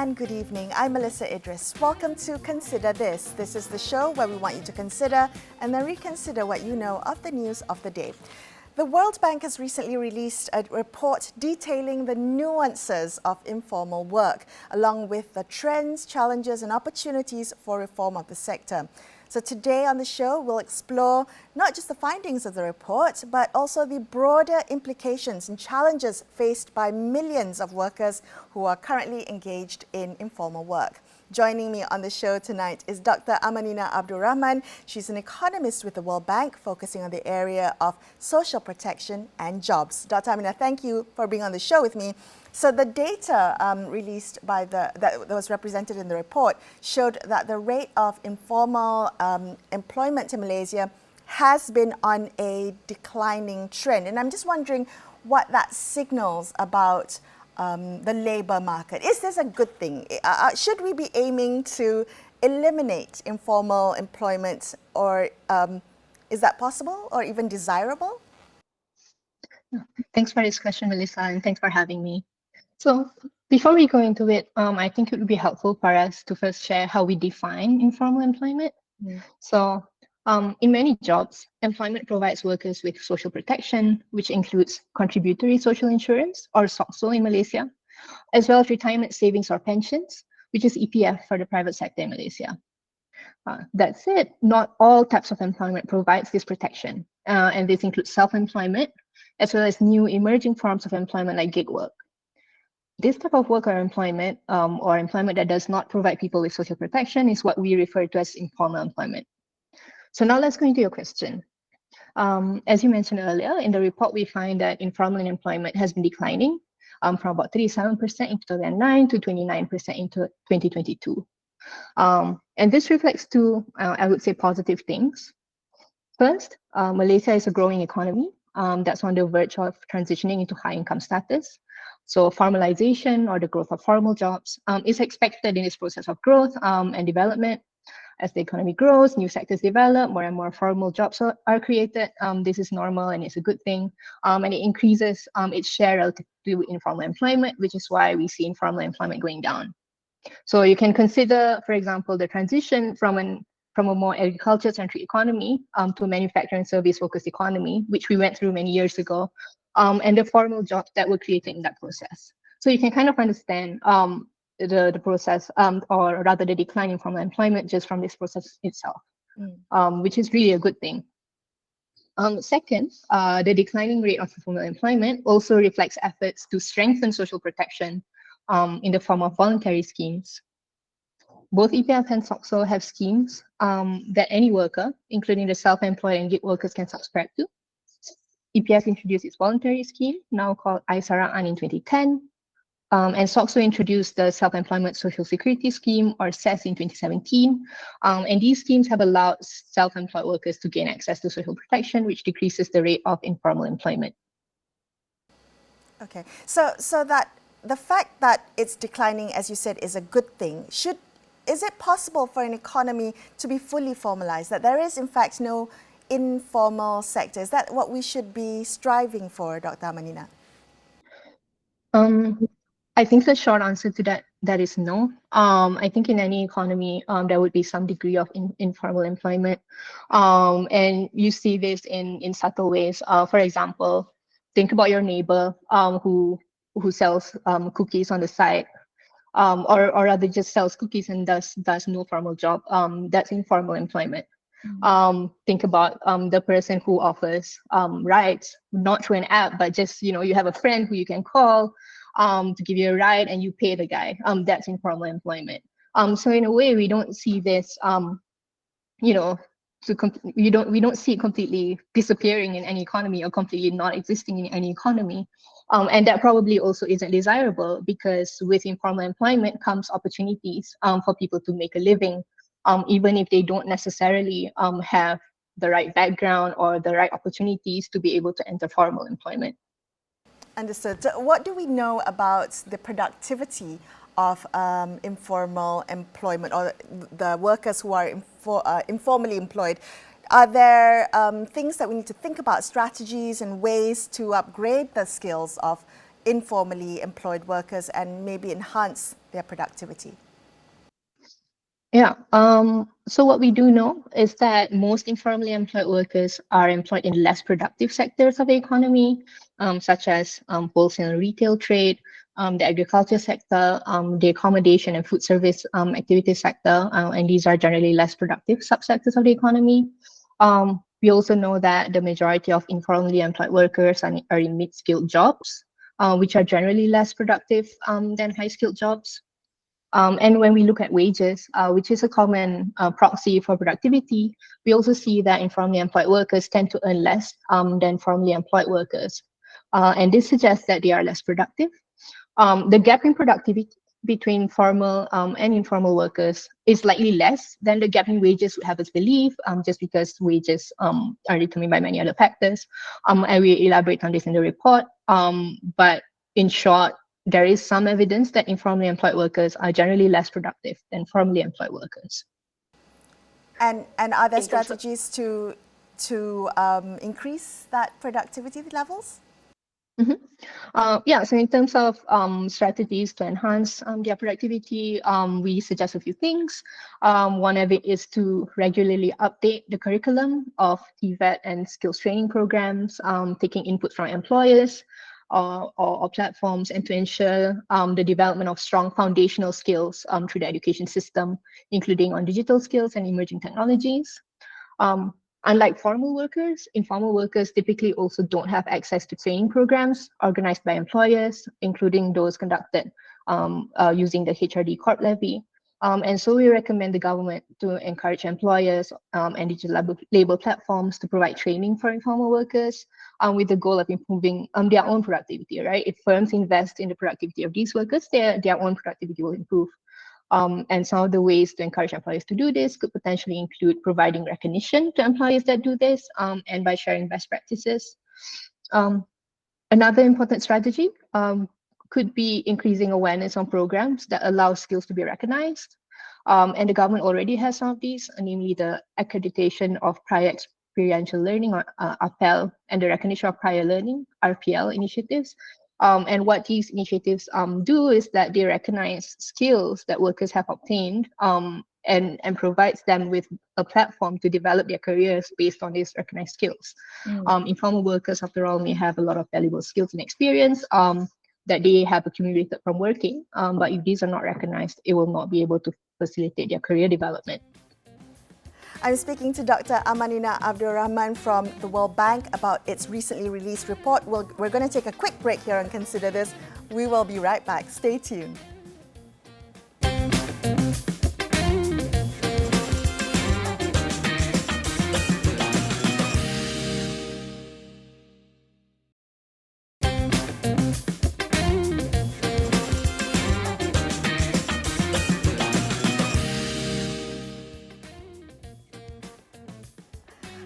and good evening. I'm Melisa Idris. Welcome to Consider This. This is the show where we want you to consider and then reconsider what you know of the news of the day. The World Bank has recently released a report detailing the nuances of informal work, along with the trends, challenges and opportunities for reform of the sector. So today on the show, we'll explore not just the findings of the report, but also the broader implications and challenges faced by millions of workers who are currently engaged in informal work. Joining me on the show tonight is Dr Amanina Abdur Rahman. She's an economist with the World Bank, focusing on the area of social protection and jobs. Dr Amanina, thank you for being on the show with me. So the data released by that was represented in the report showed that the rate of informal employment in Malaysia has been on a declining trend. And I'm just wondering what that signals about the labour market. Is this a good thing? Should we be aiming to eliminate informal employment, or is that possible or even desirable? Thanks for this question, Melissa, and thanks for having me. So before we go into it, I think it would be helpful for us to first share how we define informal employment. So in many jobs, employment provides workers with social protection, which includes contributory social insurance, or SOCSO in Malaysia, as well as retirement savings or pensions, which is EPF for the private sector in Malaysia. That said, not all types of employment provides this protection, and this includes self-employment, as well as new emerging forms of employment like gig work. This type of work or employment that does not provide people with social protection is what we refer to as informal employment. So now let's go into your question. As you mentioned earlier, in the report, we find that informal employment has been declining from about 37% in 2009 to 29% in 2022. And this reflects two, I would say, positive things. First, Malaysia is a growing economy that's on the verge of transitioning into high income status. So formalization, or the growth of formal jobs, is expected in this process of growth and development. As the economy grows, new sectors develop, more and more formal jobs are created. This is normal and it's a good thing. And it increases its share relative to informal employment, which is why we see informal employment going down. So you can consider, for example, the transition from a more agriculture-centric economy to a manufacturing service-focused economy, which we went through many years ago, and the formal jobs that were created in that process. So you can kind of understand the process, or rather the decline in formal employment just from this process itself, which is really a good thing. Second, the declining rate of informal employment also reflects efforts to strengthen social protection in the form of voluntary schemes. Both EPF and SOCSO have schemes that any worker, including the self-employed and gig workers, can subscribe to. EPF introduced its voluntary scheme, now called Aisaraan, in 2010. And SOCSO introduced the Self-Employment Social Security Scheme, or SES, in 2017. And these schemes have allowed self-employed workers to gain access to social protection, which decreases the rate of informal employment. Okay, so that the fact that it's declining, as you said, is a good thing. Is it possible for an economy to be fully formalized, that there is in fact no informal sector? Is that what we should be striving for, Dr. Amanina? I think the short answer to that is no. I think in any economy, there would be some degree of informal employment. And you see this in subtle ways. For example, think about your neighbor who sells cookies on the side, or rather just sells cookies and does no formal job. That's informal employment. Think about the person who offers rides, not through an app, but just, you have a friend who you can call to give you a ride and you pay the guy. That's informal employment. So in a way, we don't see this, we don't see it completely disappearing in any economy or completely not existing in any economy. And that probably also isn't desirable, because with informal employment comes opportunities for people to make a living, even if they don't necessarily have the right background or the right opportunities to be able to enter formal employment. Understood. So what do we know about the productivity of informal employment, or the workers who are informally employed? Are there things that we need to think about, strategies and ways to upgrade the skills of informally employed workers and maybe enhance their productivity? Yeah. So what we do know is that most informally employed workers are employed in less productive sectors of the economy, such as wholesale and retail trade, the agriculture sector, the accommodation and food service activity sector, and these are generally less productive subsectors of the economy. We also know that the majority of informally employed workers are in mid-skilled jobs, which are generally less productive than high-skilled jobs. And when we look at wages, which is a common proxy for productivity, we also see that informally employed workers tend to earn less than formally employed workers. And this suggests that they are less productive. The gap in productivity between formal and informal workers is slightly less than the gap in wages would have us believe, just because wages are determined by many other factors. And we elaborate on this in the report. But in short, there is some evidence that informally employed workers are generally less productive than formally employed workers. And are there strategies to increase that productivity levels? Yeah, so in terms of strategies to enhance their productivity, we suggest a few things. One of it is to regularly update the curriculum of TVET and skills training programs, taking input from employers or platforms, and to ensure the development of strong foundational skills through the education system, including on digital skills and emerging technologies. Unlike formal workers, informal workers typically also don't have access to training programs organized by employers, including those conducted using the HRD Corp levy. And so we recommend the government to encourage employers and digital labor platforms to provide training for informal workers with the goal of improving their own productivity, right? If firms invest in the productivity of these workers, their own productivity will improve. And some of the ways to encourage employers to do this could potentially include providing recognition to employers that do this and by sharing best practices. Another important strategy could be increasing awareness on programs that allow skills to be recognized. And the government already has some of these, namely the accreditation of prior experiential learning, or APEL, and the recognition of prior learning, RPL initiatives. And what these initiatives do is that they recognize skills that workers have obtained and provides them with a platform to develop their careers based on these recognized skills. Informal workers, after all, may have a lot of valuable skills and experience that they have accumulated from working, but if these are not recognized, it will not be able to facilitate their career development. I'm speaking to Dr. Amanina Abdur Rahman from the World Bank about its recently released report. We're going to take a quick break here and consider this. We will be right back. Stay tuned.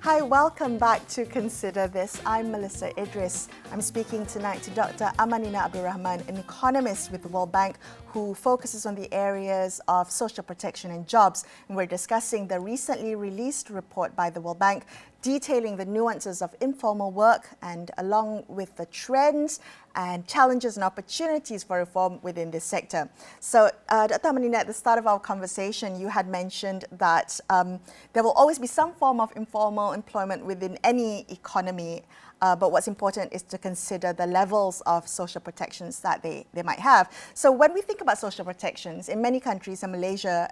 Hi, welcome back to Consider This. I'm Melisa Idris. I'm speaking tonight to Dr. Amanina Abdur Rahman, an economist with the World Bank who focuses on the areas of social protection and jobs. And we're discussing the recently released report by the World Bank detailing the nuances of informal work and along with the trends and challenges and opportunities for reform within this sector. So, Dr. Amanina, at the start of our conversation, you had mentioned that there will always be some form of informal employment within any economy, but what's important is to consider the levels of social protections that they might have. So when we think about social protections, in many countries, and Malaysia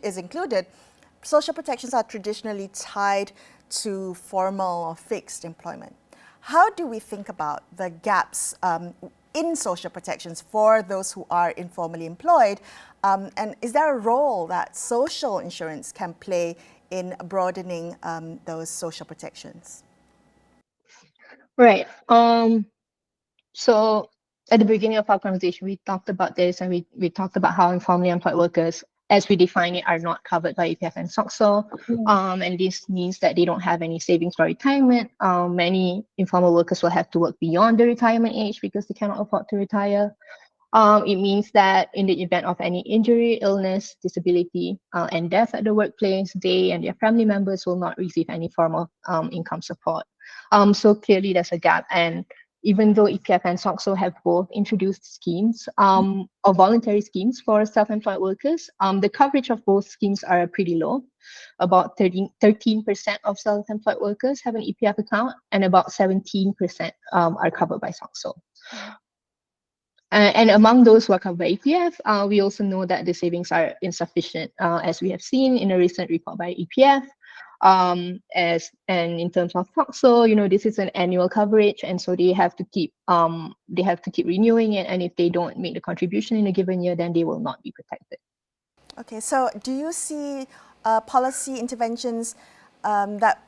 is included, social protections are traditionally tied to formal or fixed employment. How do we think about the gaps in social protections for those who are informally employed? And is there a role that social insurance can play in broadening those social protections? Right. So at the beginning of our conversation, we talked about this, and we talked about how informally employed workers, as we define it, are not covered by EPF and SOCSO. And this means that they don't have any savings for retirement. Many informal workers will have to work beyond the retirement age because they cannot afford to retire. It means that in the event of any injury, illness, disability, and death at the workplace, they and their family members will not receive any form of income support. So clearly there's a gap, and even though EPF and SOCSO have both introduced schemes or voluntary schemes for self-employed workers, the coverage of both schemes are pretty low. About 13% of self-employed workers have an EPF account, and about 17% are covered by SOCSO. And among those who are covered by EPF, we also know that the savings are insufficient, as we have seen in a recent report by EPF. And in terms of SOCSO, this is an annual coverage, and so they have to keep renewing it. And if they don't make the contribution in a given year, then they will not be protected. Okay, so do you see policy interventions that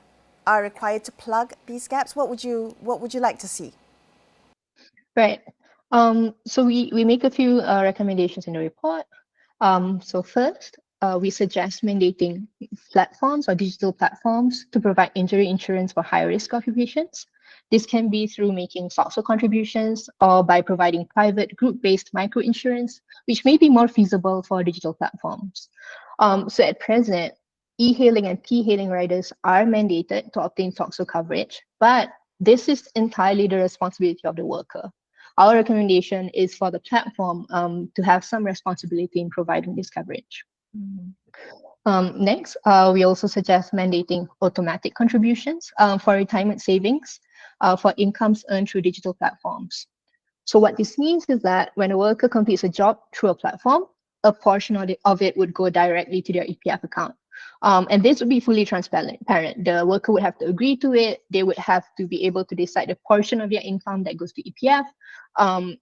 are required to plug these gaps? What would you like to see? Right. So we make a few recommendations in the report. So first, we suggest mandating platforms or digital platforms to provide injury insurance for high-risk occupations. This can be through making SOCSO contributions or by providing private group-based microinsurance, which may be more feasible for digital platforms. So at present, e-hailing and P-hailing riders are mandated to obtain SOCSO coverage, but this is entirely the responsibility of the worker. Our recommendation is for the platform to have some responsibility in providing this coverage. Next, we also suggest mandating automatic contributions for retirement savings for incomes earned through digital platforms. So what this means is that when a worker completes a job through a platform, a portion of it would go directly to their EPF account. And this would be fully transparent. The worker would have to agree to it. They would have to be able to decide the portion of their income that goes to EPF,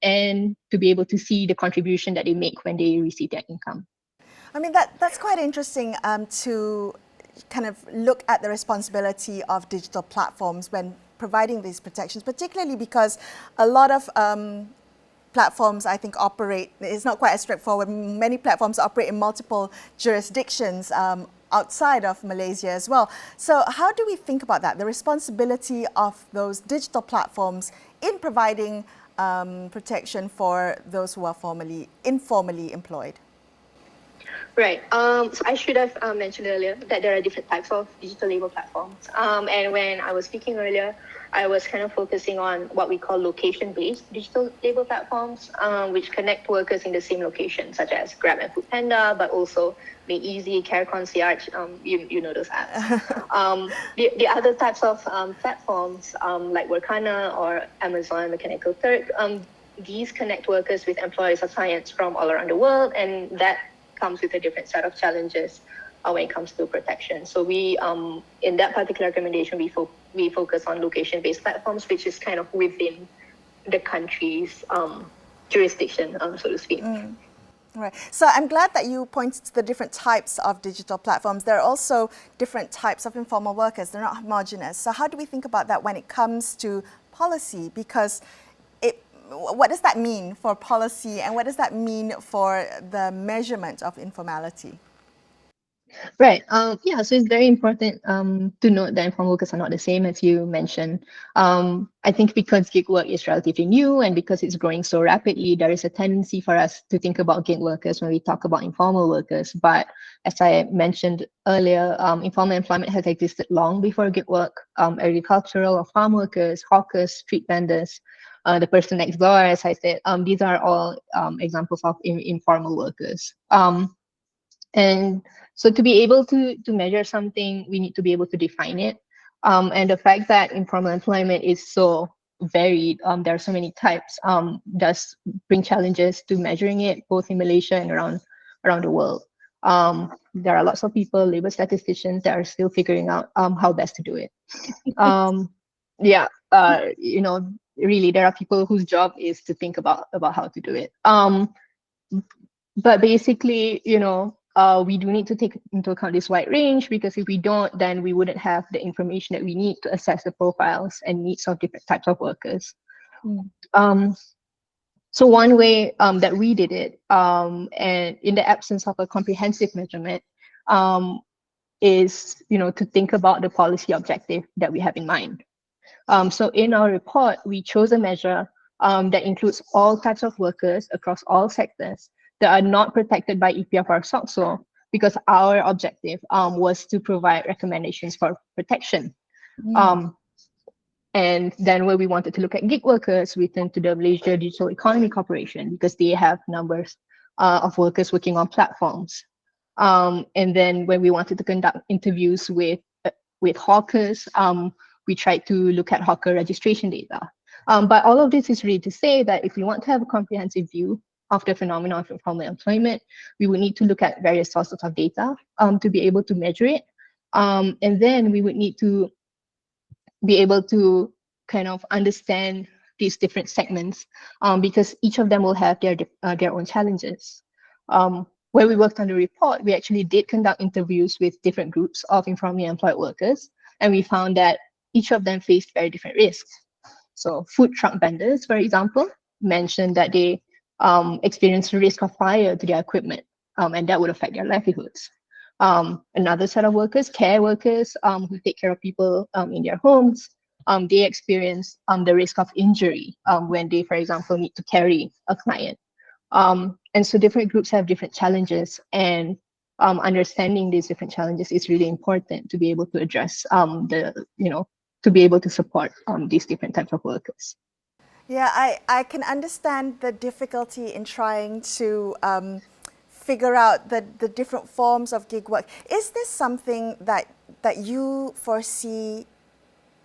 and to be able to see the contribution that they make when they receive their income. I mean, that's quite interesting to kind of look at the responsibility of digital platforms when providing these protections, particularly because a lot of platforms, I think, operate, it's not quite as straightforward. Many platforms operate in multiple jurisdictions outside of Malaysia as well. So how do we think about that, the responsibility of those digital platforms in providing protection for those who are informally employed? Right. So I should have mentioned earlier that there are different types of digital labor platforms. And when I was speaking earlier, I was kind of focusing on what we call location-based digital labor platforms, which connect workers in the same location, such as Grab and Foodpanda, but also Make Easy, Care Concierge. You know those apps. The other types of platforms, like Workana or Amazon Mechanical Turk, these connect workers with employers or clients from all around the world, and that comes with a different set of challenges when it comes to protection. So we, in that particular recommendation, we focus on location-based platforms, which is kind of within the country's jurisdiction, so to speak. Right. So I'm glad that you pointed to the different types of digital platforms. There are also different types of informal workers. They're not homogenous. So how do we think about that when it comes to policy? Because what does that mean for policy, and what does that mean for the measurement of informality? Right. Yeah, so it's very important to note that informal workers are not the same, as you mentioned. I think because gig work is relatively new and because it's growing so rapidly, there is a tendency for us to think about gig workers when we talk about informal workers. But as I mentioned earlier, informal employment has existed long before gig work. Agricultural or farm workers, hawkers, street vendors, the person next door, as I said, these are all examples of informal workers. And so to be able to measure something, we need to be able to define it. And the fact that informal employment is so varied, there are so many types, does bring challenges to measuring it, both in Malaysia and around the world. There are lots of people, labor statisticians, that are still figuring out how best to do it. Really, there are people whose job is to think about how to do it. But basically, we do need to take into account this wide range, because if we don't, then we wouldn't have the information that we need to assess the profiles and needs of different types of workers. So one way that we did it, and in the absence of a comprehensive measurement, is to think about the policy objective that we have in mind. So in our report, we chose a measure that includes all types of workers across all sectors that are not protected by EPF or SOCSO, because our objective was to provide recommendations for protection. And then when we wanted to look at gig workers, we turned to the Malaysia Digital Economy Corporation because they have numbers of workers working on platforms. And then when we wanted to conduct interviews with hawkers, we tried to look at hawker registration data. But all of this is really to say that if we want to have a comprehensive view of the phenomenon of informal employment, we would need to look at various sources of data to be able to measure it. And then we would need to be able to kind of understand these different segments because each of them will have their own challenges. When we worked on the report, we actually did conduct interviews with different groups of informally employed workers, and we found that each of them faced very different risks. So food truck vendors, for example, mentioned that they experience risk of fire to their equipment, and that would affect their livelihoods. Another set of workers, care workers who take care of people in their homes, they experience the risk of injury when they, for example, need to carry a client. And so different groups have different challenges, and understanding these different challenges is really important to be able to address to be able to support these different types of workers. Yeah, I can understand the difficulty in trying to figure out the different forms of gig work. Is this something that you foresee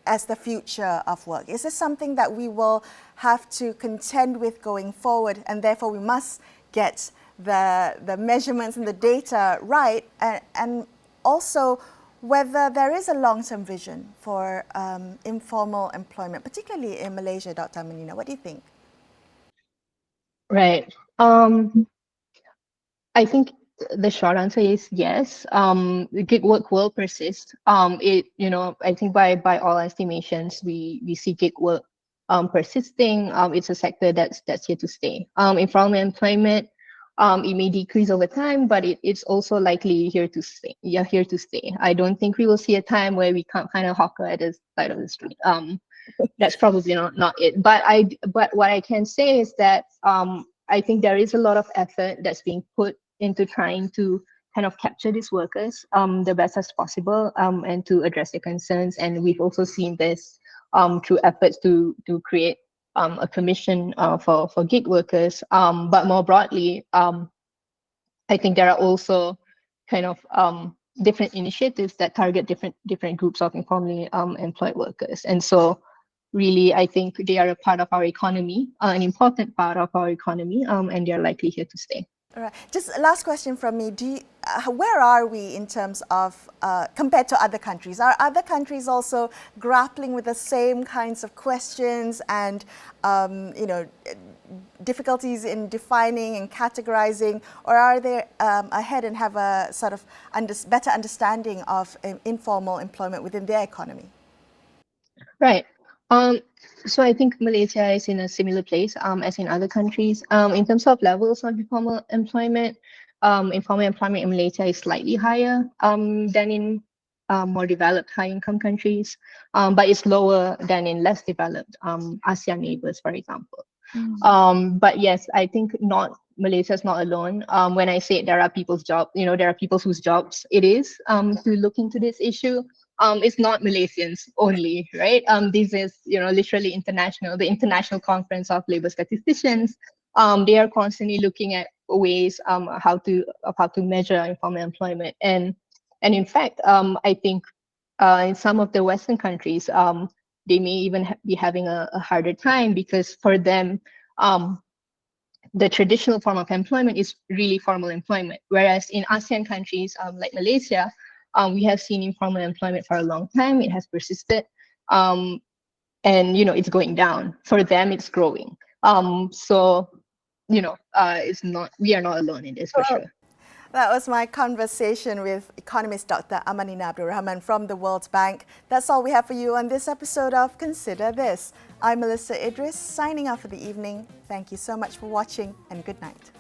as the future of work? Is this something that we will have to contend with going forward, and therefore we must get the measurements and the data right, and also whether there is a long-term vision for informal employment, particularly in Malaysia, Dr. Amanina? What do you think? Right. I think the short answer is yes. Gig work will persist. I think by all estimations, we see gig work persisting. It's a sector that's here to stay. Informal employment, it may decrease over time, but it's also likely here to stay. Yeah, here to stay. I don't think we will see a time where we can't find a hawker at the side of the street. That's probably not it. But what I can say is that I think there is a lot of effort that's being put into trying to kind of capture these workers the best as possible and to address their concerns. And we've also seen this through efforts to create a commission for gig workers. But more broadly, I think there are also kind of different initiatives that target different groups of informally employed workers. And so really, I think they are a part of our economy, an important part of our economy, and they're likely here to stay. All right. Just last question from me. Where are we in terms of, compared to other countries? Are other countries also grappling with the same kinds of questions and, difficulties in defining and categorizing, or are they ahead and have a sort of better understanding of informal employment within their economy? Right. So I think Malaysia is in a similar place as in other countries. In terms of levels of informal employment in Malaysia is slightly higher than in more developed high-income countries, but it's lower than in less developed ASEAN neighbors, for example. But yes, I think Malaysia is not alone. When I say there are people's jobs, there are people whose jobs it is to look into this issue. It's not Malaysians only, right? This is, literally international. The International Conference of Labor Statisticians, they are constantly looking at ways how to measure informal employment, and in fact, I think in some of the Western countries, they may even be having a harder time because for them, the traditional form of employment is really formal employment, whereas in ASEAN countries like Malaysia, we have seen informal employment for a long time. It has persisted, and it's going down. For them, it's growing. It's not. We are not alone in this for sure. That was my conversation with Economist Dr. Amanina Abdur Rahman from the World Bank. That's all we have for you on this episode of Consider This. I'm Melisa Idris, signing off for the evening. Thank you so much for watching, and good night.